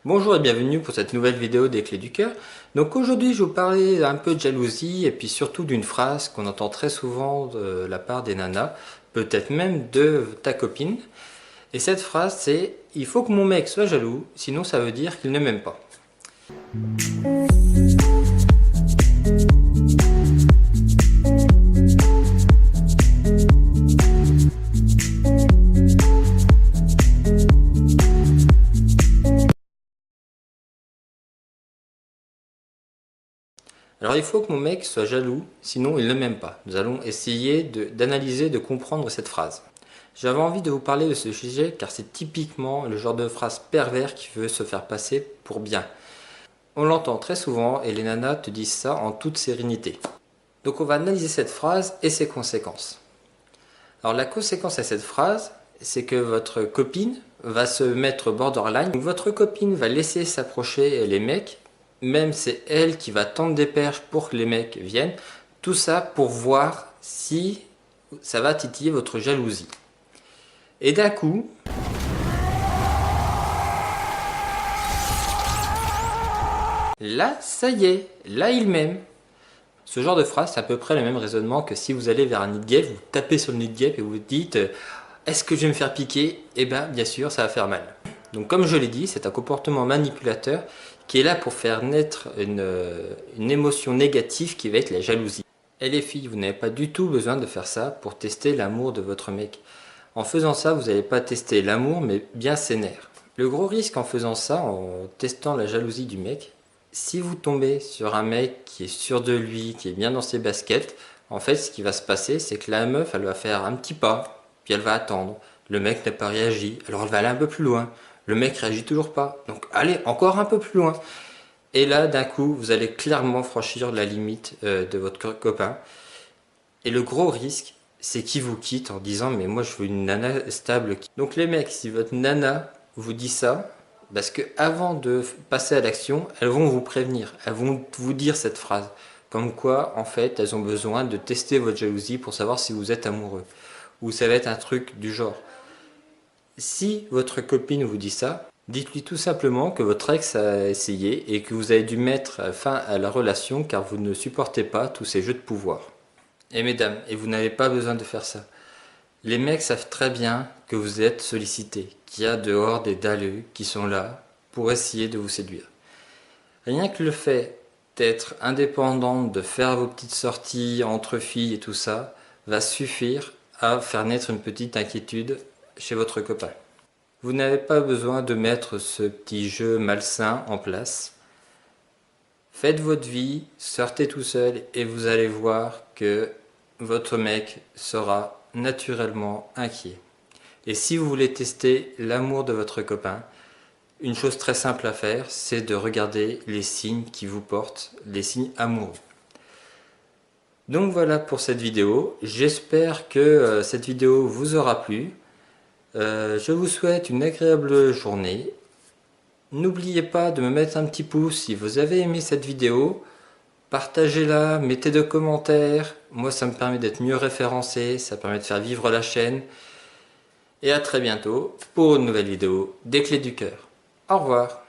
Bonjour et bienvenue pour cette nouvelle vidéo des clés du cœur. Donc aujourd'hui je vais vous parler un peu de jalousie et puis surtout d'une phrase qu'on entend très souvent de la part des nanas, peut-être même de ta copine. Et cette phrase c'est: il faut que mon mec soit jaloux, sinon ça veut dire qu'il ne m'aime pas. Alors il faut que mon mec soit jaloux, sinon il ne m'aime pas. Nous allons essayer d'analyser, de comprendre cette phrase. J'avais envie de vous parler de ce sujet car c'est typiquement le genre de phrase pervers qui veut se faire passer pour bien. On l'entend très souvent et les nanas te disent ça en toute sérénité. Donc on va analyser cette phrase et ses conséquences. Alors la conséquence à cette phrase, c'est que votre copine va se mettre borderline. Donc, votre copine va laisser s'approcher les mecs, même c'est elle qui va tendre des perches pour que les mecs viennent. Tout ça pour voir si ça va titiller votre jalousie. Et d'un coup, là, ça y est, là il m'aime. Ce genre de phrase, c'est à peu près le même raisonnement que si vous allez vers un nid de guêpe, vous tapez sur le nid de guêpe et vous dites est-ce que je vais me faire piquer? Eh bien, bien sûr, ça va faire mal. Donc, comme je l'ai dit, c'est un comportement manipulateur qui est là pour faire naître une émotion négative qui va être la jalousie. Et les filles, vous n'avez pas du tout besoin de faire ça pour tester l'amour de votre mec. En faisant ça, vous n'allez pas tester l'amour, mais bien ses nerfs. Le gros risque en faisant ça, en testant la jalousie du mec, si vous tombez sur un mec qui est sûr de lui, qui est bien dans ses baskets, en fait, ce qui va se passer, c'est que la meuf, elle va faire un petit pas, puis elle va attendre. Le mec n'a pas réagi, alors elle va aller un peu plus loin. Le mec réagit toujours pas, donc allez encore un peu plus loin. Et là, d'un coup, vous allez clairement franchir la limite de votre copain. Et le gros risque, c'est qu'il vous quitte en disant mais moi je veux une nana stable. Donc les mecs, si votre nana vous dit ça, parce que avant de passer à l'action, elles vont vous prévenir, elles vont vous dire cette phrase, comme quoi en fait elles ont besoin de tester votre jalousie pour savoir si vous êtes amoureux, ou ça va être un truc du genre. Si votre copine vous dit ça, dites-lui tout simplement que votre ex a essayé et que vous avez dû mettre fin à la relation car vous ne supportez pas tous ces jeux de pouvoir. Et mesdames, et vous n'avez pas besoin de faire ça. Les mecs savent très bien que vous êtes sollicité, qu'il y a dehors des dalleux qui sont là pour essayer de vous séduire. Rien que le fait d'être indépendante, de faire vos petites sorties entre filles et tout ça, va suffire à faire naître une petite inquiétude chez votre copain. Vous n'avez pas besoin de mettre ce petit jeu malsain en place. Faites votre vie, sortez tout seul et vous allez voir que votre mec sera naturellement inquiet. Et si vous voulez tester l'amour de votre copain, une chose très simple à faire, c'est de regarder les signes qui vous portent, les signes amoureux. Donc voilà pour cette vidéo, j'espère que cette vidéo vous aura plu. Je vous souhaite une agréable journée. N'oubliez pas de me mettre un petit pouce si vous avez aimé cette vidéo. Partagez-la, mettez des commentaires. Moi, ça me permet d'être mieux référencé, ça permet de faire vivre la chaîne. Et à très bientôt pour une nouvelle vidéo des clés du cœur. Au revoir.